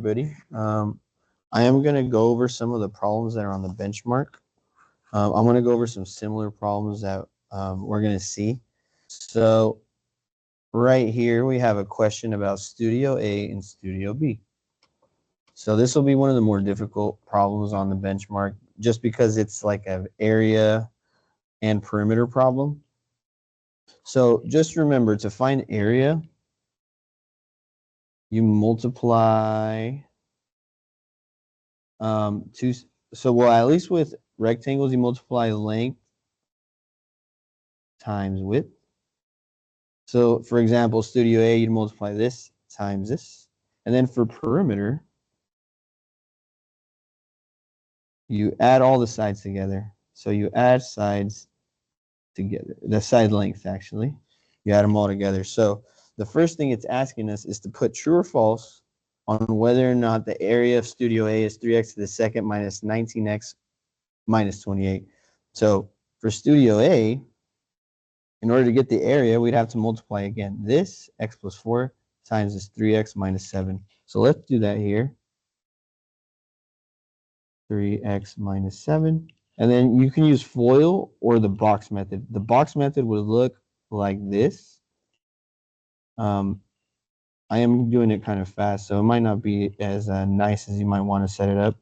everybody. I am going to go over some of the problems that are on the benchmark. I'm going to go over some similar problems that we're going to see. So right here, we have a question about Studio A and Studio B. So this will be one of the more difficult problems on the benchmark just because it's like an area and perimeter problem. So just remember, to find area, you multiply at least with rectangles, you multiply length times width. So for example, Studio A, you'd multiply this times this. And then for perimeter, you add all the sides together. So you add sides together, the side length actually. You add them all together. So the first thing it's asking us is to put true or false on whether or not the area of Studio A is 3x to the second minus 19x minus 28. So for Studio A, in order to get the area, we'd have to multiply again this x plus 4 times this 3x minus 7. So let's do that here. 3x minus 7. And then you can use FOIL or the box method. The box method would look like this. I am doing it kind of fast, so it might not be as nice as you might want to set it up.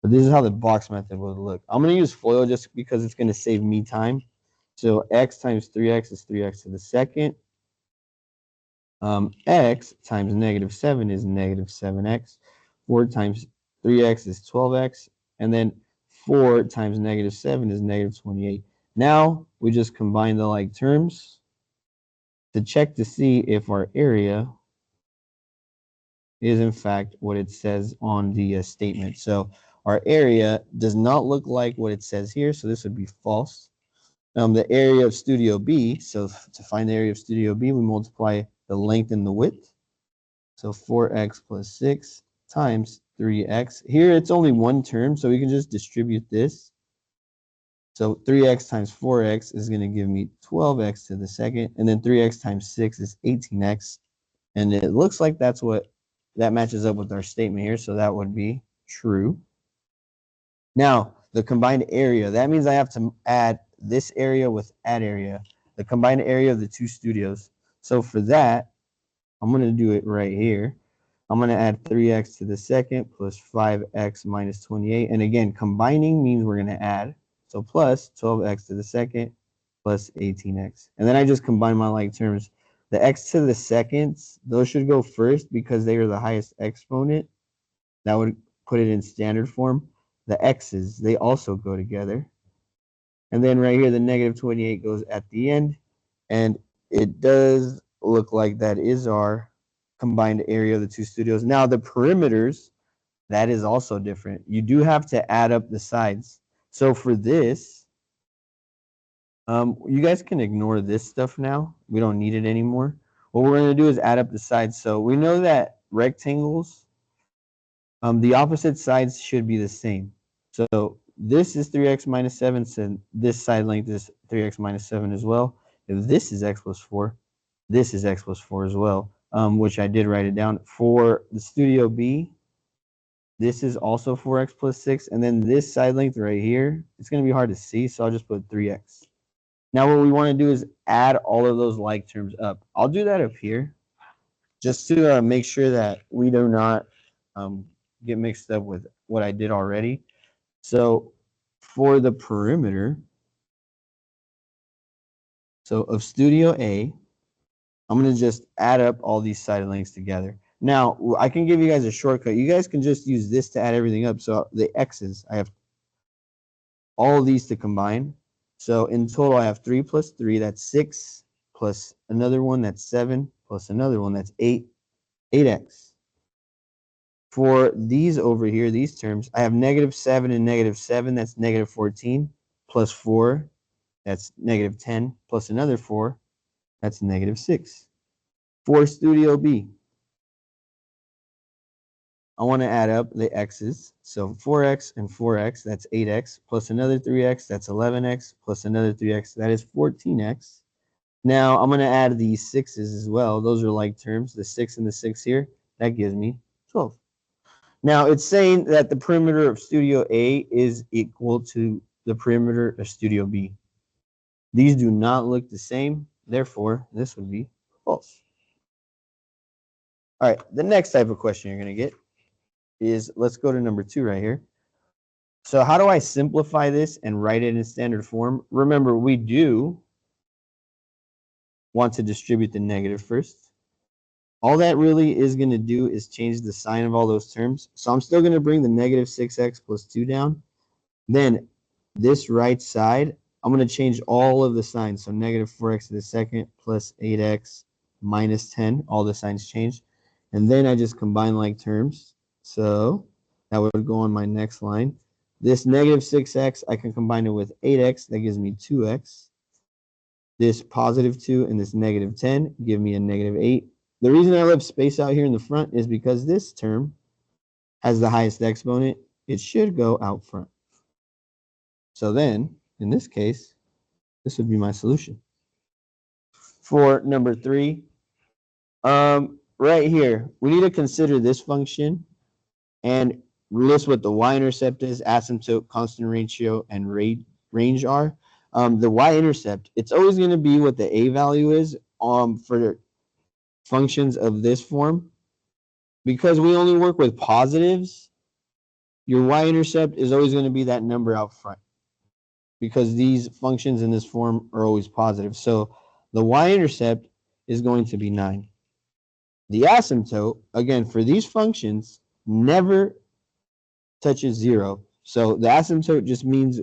But this is how the box method would look. I'm going to use FOIL just because it's going to save me time. So x times 3x is 3x to the second. X times negative 7 is negative 7x. 4 times 3x is 12x. And then 4 times negative 7 is negative 28. Now we just combine the like terms to check to see if our area is in fact what it says on the statement. So our area does not look like what it says here, so this would be false. The area of Studio B, so to find the area of Studio B, we multiply the length and the width. So 4x plus 6 times 3x. Here it's only one term, so we can just distribute this. So 3x times 4x is going to give me 12x to the second, and then 3x times 6 is 18x. And it looks like that matches up with our statement here, so that would be true. Now, the combined area, that means I have to add this area with add area, the combined area of the two studios. So for that, I'm going to do it right here. I'm going to add 3x to the second plus 5x minus 28. And again, combining means we're going to add. So plus 12x to the second plus 18x. And then I just combine my like terms. The x to the seconds, those should go first because they are the highest exponent. That would put it in standard form. The x's, they also go together. And then right here, the negative 28 goes at the end. And it does look like that is our combined area of the two studios. Now, the perimeters, that is also different. You do have to add up the sides. So for this, you guys can ignore this stuff now. We don't need it anymore. What we're going to do is add up the sides. So we know that rectangles, the opposite sides should be the same. So this is 3x minus 7, so this side length is 3x minus 7 as well. If this is x plus 4, this is x plus 4 as well, which I did write it down. For the Studio B, this is also 4x plus 6, and then this side length right here, it's going to be hard to see, so I'll just put 3x. Now what we want to do is add all of those like terms up. I'll do that up here just to make sure that we do not get mixed up with what I did already. So for the perimeter, so of Studio A, I'm going to just add up all these side lengths together. Now, I can give you guys a shortcut. You guys can just use this to add everything up. So the x's, I have all of these to combine. So in total, I have 3 plus 3, that's 6, plus another one, that's 7, plus another one, that's 8, 8x. For these over here, these terms, I have negative 7 and negative 7, that's negative 14, plus 4, that's negative 10, plus another 4, that's negative 6. For Studio B, I want to add up the x's. So 4x and 4x, that's 8x, plus another 3x, that's 11x, plus another 3x, that is 14x. Now I'm going to add these 6's as well. Those are like terms, the 6 and the 6 here. That gives me 12. Now it's saying that the perimeter of studio A is equal to the perimeter of studio B. These do not look the same, therefore this would be false. All right, the next type of question you're going to get is, let's go to number 2 right here. So how do I simplify this and write it in standard form? Remember, we do want to distribute the negative first. All that really is going to do is change the sign of all those terms. So I'm still going to bring the negative 6x plus 2 down. Then this right side, I'm going to change all of the signs. So negative 4x to the second plus 8x minus 10. All the signs change. And then I just combine like terms. So that would go on my next line. This negative 6x, I can combine it with 8x. That gives me 2x. This positive 2 and this negative 10 give me a negative 8. The reason I left space out here in the front is because this term has the highest exponent. It should go out front. So then, in this case, this would be my solution. For number 3, right here, we need to consider this function and list what the y-intercept is, asymptote, constant ratio, and range are. The y-intercept, it's always going to be what the a value is for functions of this form. Because we only work with positives, your y-intercept is always going to be that number out front, because these functions in this form are always positive. So the y-intercept is going to be 9. The asymptote, again, for these functions, never touches 0. So the asymptote just means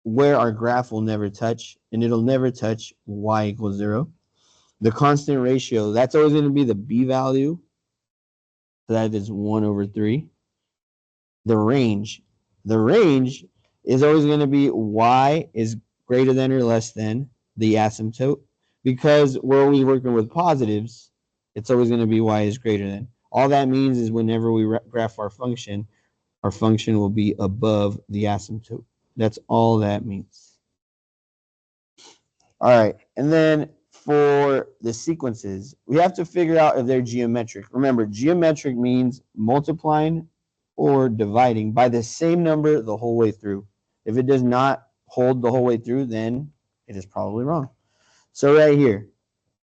where our graph will never touch, and it'll never touch y equals 0. The constant ratio, that's always going to be the b value. So that is 1/3. The range is always going to be y is greater than or less than the asymptote, because we're only working with positives. It's always going to be y is greater than. All that means is whenever we graph our function will be above the asymptote. That's all that means. All right, and then for the sequences, we have to figure out if they're geometric. Remember, geometric means multiplying or dividing by the same number the whole way through. If it does not hold the whole way through, then it is probably wrong. So right here,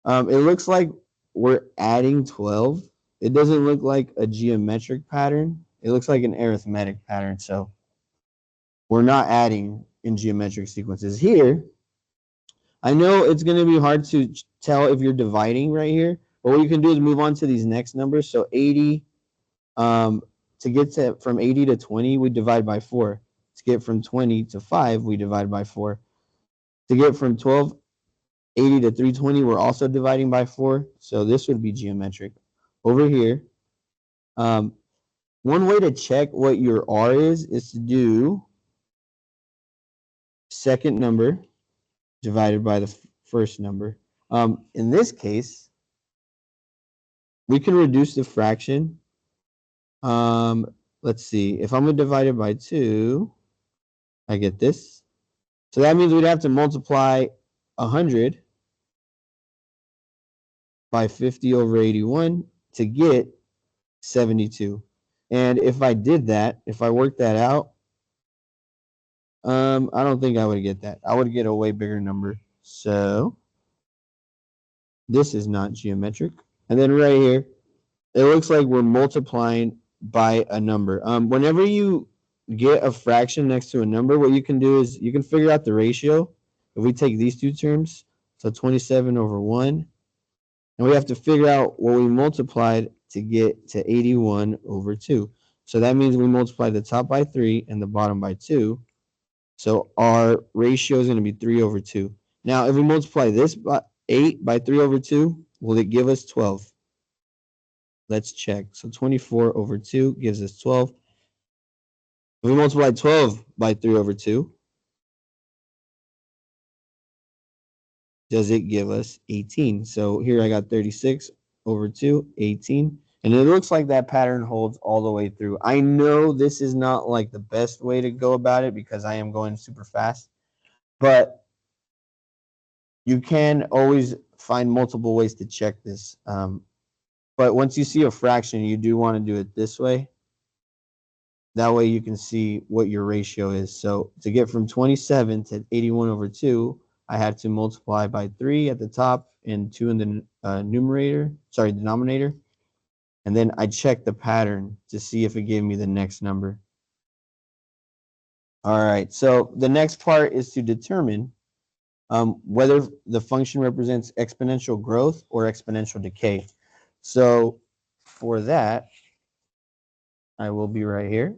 it looks like we're adding 12. It doesn't look like a geometric pattern. It looks like an arithmetic pattern. So we're not adding in geometric sequences. Here, I know it's going to be hard to tell if you're dividing right here, but what you can do is move on to these next numbers. So 80, to get from 80 to 20, we divide by 4. To get from 20 to 5, we divide by 4. To get from 1280 to 320, we're also dividing by 4. So this would be geometric. Over here, one way to check what your R is to do second number divided by the first number. In this case, we can reduce the fraction. Let's see. If I'm going to divide it by 2, I get this. So that means we'd have to multiply 100 by 50/81 to get 72. And if I did that, if I worked that out, I don't think I would get that. I would get a way bigger number. So this is not geometric. And then right here, it looks like we're multiplying by a number. Whenever you get a fraction next to a number, what you can do is you can figure out the ratio. If we take these two terms, so 27/1, and we have to figure out what we multiplied to get to 81/2. So that means we multiply the top by 3 and the bottom by 2. So our ratio is going to be 3/2. Now, if we multiply this by 8 by 3/2, will it give us 12? Let's check. So 24/2 gives us 12. If we multiply 12 by 3/2, does it give us 18? So here I got 36/2, 18. And it looks like that pattern holds all the way through. I know this is not like the best way to go about it because I am going super fast. But you can always find multiple ways to check this. But once you see a fraction, you do want to do it this way. That way you can see what your ratio is. So to get from 27 to 81 over 2, I had to multiply by 3 at the top and 2 in the denominator. And then I checked the pattern to see if it gave me the next number. All right, so the next part is to determine whether the function represents exponential growth or exponential decay. So for that, I will be right here.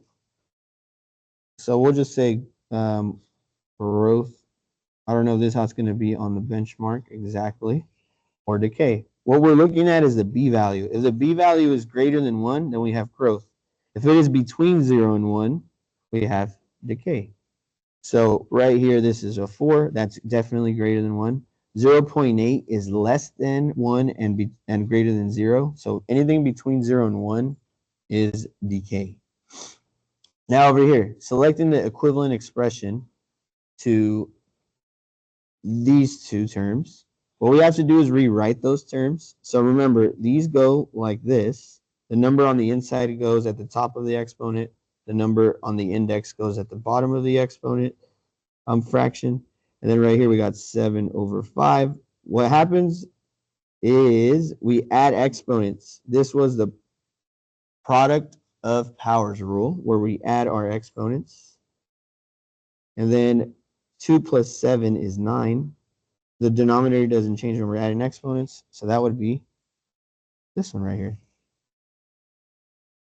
So we'll just say growth. I don't know if this is how it's going to be on the benchmark exactly, or decay. What we're looking at is the b value. If the b value is greater than 1, then we have growth. If it is between 0 and 1, we have decay. So right here, this is a 4. That's definitely greater than 1. 0.8 is less than 1 and greater than 0. So anything between 0 and 1 is decay. Now over here, selecting the equivalent expression to these two terms, what we have to do is rewrite those terms. So remember, these go like this. The number on the inside goes at the top of the exponent. The number on the index goes at the bottom of the exponent fraction. And then right here, we got 7 over 5. What happens is we add exponents. This was the product of powers rule, where we add our exponents. And then 2 plus 7 is 9. The denominator doesn't change when we're adding exponents, so that would be this one right here.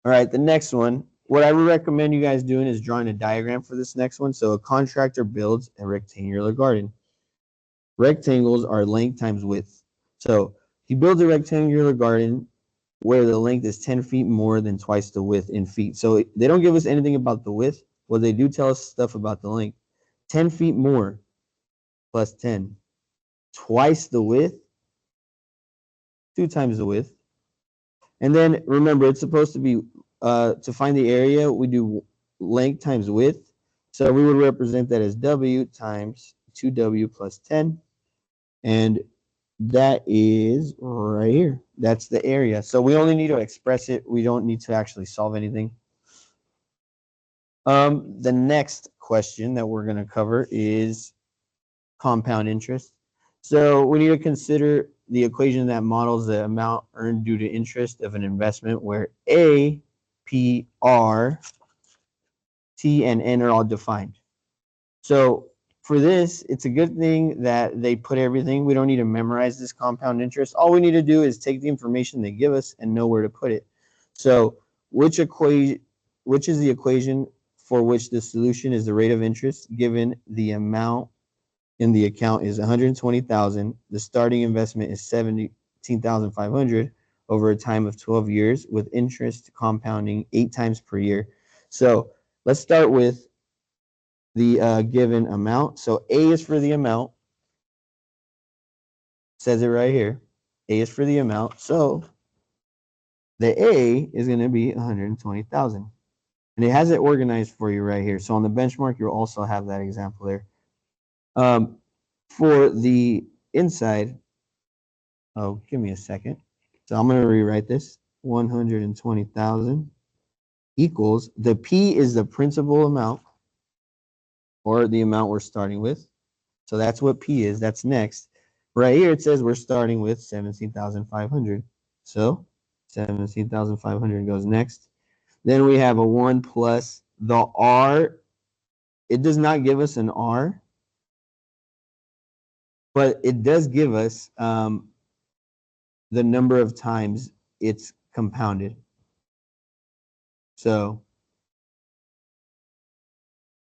All right, the next one. What I would recommend you guys doing is drawing a diagram for this next one. So a contractor builds a rectangular garden. Rectangles are length times width. So he builds a rectangular garden where the length is 10 feet more than twice the width in feet. So they don't give us anything about the width. Well, they do tell us stuff about the length. 10 feet more plus 10. Twice the width, 2 times the width. And then remember, it's supposed to be, to find the area, we do length times width. So we would represent that as W times 2W plus 10. And that is right here. That's the area. So we only need to express it. We don't need to actually solve anything. The next question that we're going to cover is compound interest. So we need to consider the equation that models the amount earned due to interest of an investment where A, P, R, T, and N are all defined. So for this, it's a good thing that they put everything. We don't need to memorize this compound interest. All we need to do is take the information they give us and know where to put it. So which is the equation for which the solution is the rate of interest given the amount in the account is 120,000. The starting investment is 17,500 over a time of 12 years with interest compounding 8 times per year. So let's start with the given amount. So A is for the amount. Says it right here. A is for the amount. So the A is going to be 120,000. And it has it organized for you right here. So on the benchmark, you'll also have that example there. For the inside, oh, give me a second. So I'm going to rewrite this. 120,000 equals, the P is the principal amount, or the amount we're starting with. So that's what P is. That's next. Right here, it says we're starting with 17,500. So 17,500 goes next. Then we have a 1 plus the R. It does not give us an R, but it does give us the number of times it's compounded. So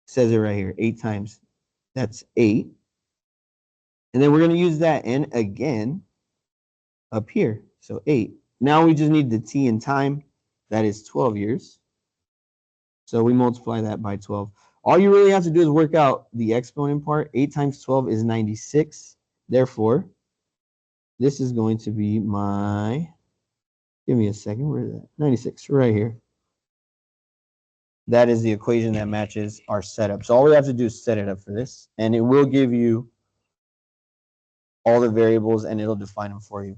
it says it right here, 8 times. That's 8. And then we're going to use that N again up here. So 8. Now we just need the T in time. That is 12 years. So we multiply that by 12. All you really have to do is work out the exponent part. 8 times 12 is 96. Therefore, this is going to be my, give me a second, where is that? 96, right here. That is the equation that matches our setup. So all we have to do is set it up for this, and it will give you all the variables, and it'll define them for you.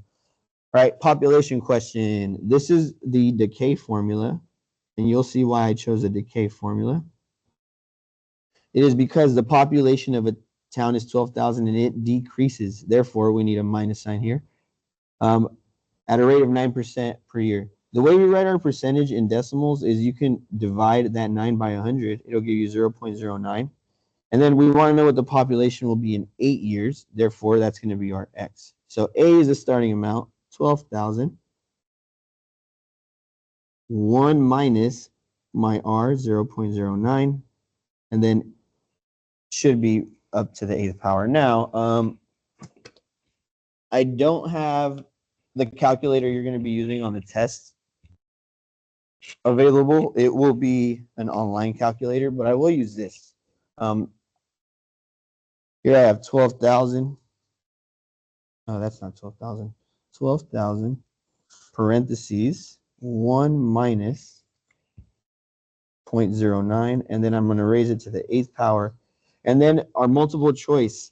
All right, population question. This is the decay formula, and you'll see why I chose a decay formula. It is because the population of a town is 12,000 and it decreases. Therefore, we need a minus sign here at a rate of 9% per year. The way we write our percentage in decimals is you can divide that 9 by 100. It'll give you 0.09. And then we want to know what the population will be in 8 years. Therefore, that's going to be our x. So A is the starting amount, 12,000. 1 minus my r, 0.09. And then should be up to the 8th power. Now, I don't have the calculator you're going to be using on the test available. It will be an online calculator, but I will use this. Here I have 12,000. Oh, that's not 12,000. 12,000 parentheses 1 minus 0.09, and then I'm going to raise it to the 8th power. And then our multiple choice,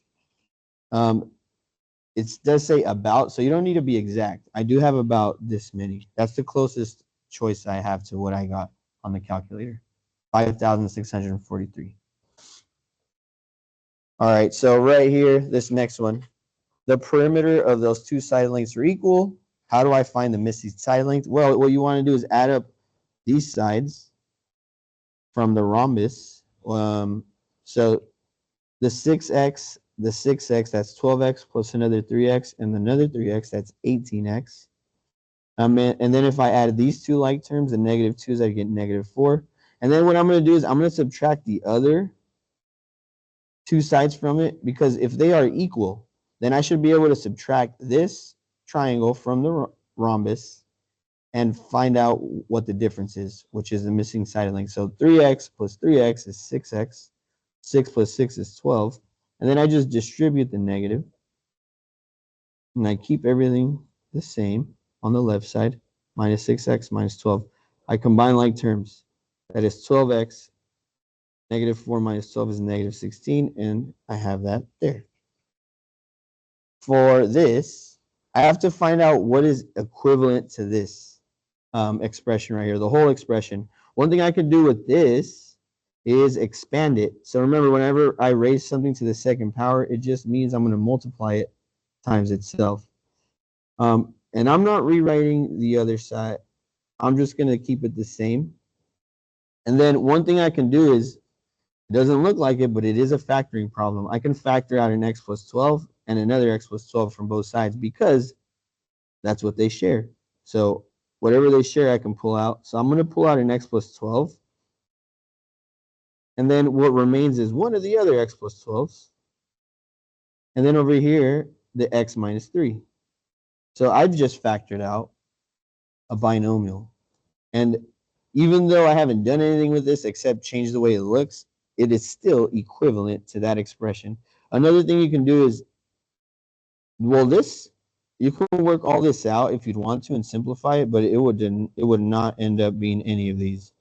it does say about, so you don't need to be exact. I do have about this many. That's the closest choice I have to what I got on the calculator, 5,643. All right, so right here, this next one, the perimeter of those two side lengths are equal. How do I find the missing side length? Well, what you want to do is add up these sides from the rhombus. So the 6x, that's 12x plus another 3x, and another 3x, that's 18x. And then if I add these two like terms, the negative 2s, I get negative 4. And then what I'm going to do is I'm going to subtract the other two sides from it, because if they are equal, then I should be able to subtract this triangle from the rhombus and find out what the difference is, which is the missing side length. So 3x plus 3x is 6x. 6 plus 6 is 12. And then I just distribute the negative. And I keep everything the same on the left side. Minus 6x minus 12. I combine like terms. That is 12x. Negative 4 minus 12 is negative 16. And I have that there. For this, I have to find out what is equivalent to this expression right here, the whole expression. One thing I could do with this is expand it. So remember, whenever I raise something to the second power, it just means I'm going to multiply it times itself. And I'm not rewriting the other side. I'm just going to keep it the same. And then one thing I can do is, it doesn't look like it, but it is a factoring problem. I can factor out an x plus 12 and another x plus 12 from both sides because that's what they share. So whatever they share, I can pull out. So I'm going to pull out an x plus 12. And then what remains is one of the other x plus 12s. And then over here, the x minus 3. So I've just factored out a binomial. And even though I haven't done anything with this except change the way it looks, it is still equivalent to that expression. Another thing you can do is, well, you can work all this out if you'd want to and simplify it, but it would not end up being any of these.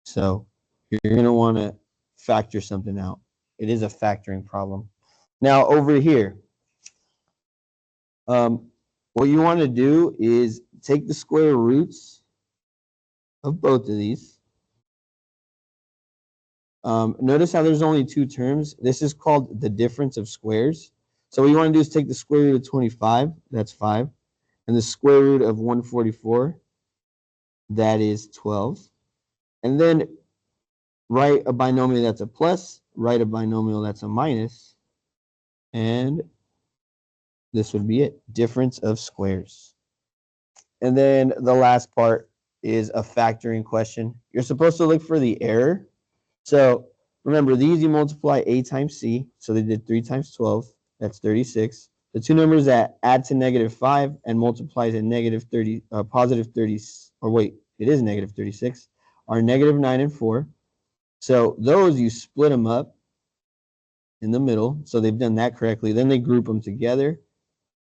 So you're going to want to factor something out. It is a factoring problem. Now over here, what you want to do is take the square roots of both of these. Notice how there's only two terms. This is called the difference of squares. So what you want to do is take the square root of 25, that's 5, and the square root of 144, that is 12. And then write a binomial that's a plus, write a binomial that's a minus, and this would be it, difference of squares. And then the last part is a factoring question. You're supposed to look for the error. So remember, these you multiply a times c, so they did 3 times 12, that's 36. The two numbers that add to negative 5 and multiply to negative 30, positive 30, or wait, it is negative 36, are negative 9 and 4. So those, you split them up in the middle, so they've done that correctly. Then they group them together.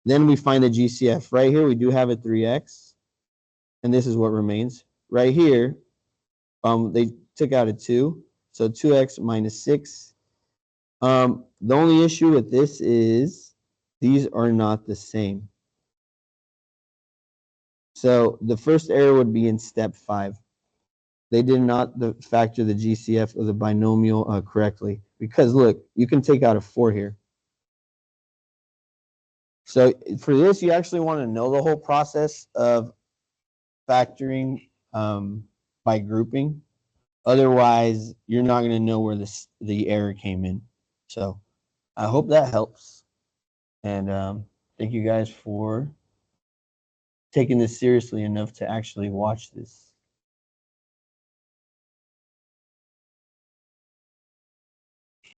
Then we find the GCF. Right here, we do have a 3x, and this is what remains. Right here, they took out a 2, so 2x minus 6. The only issue with this is these are not the same. So the first error would be in step 5. They did not factor the GCF of the binomial correctly. Because look, you can take out a 4 here. So for this, you actually want to know the whole process of factoring by grouping. Otherwise, you're not going to know where the error came in. So I hope that helps. And thank you guys for taking this seriously enough to actually watch this.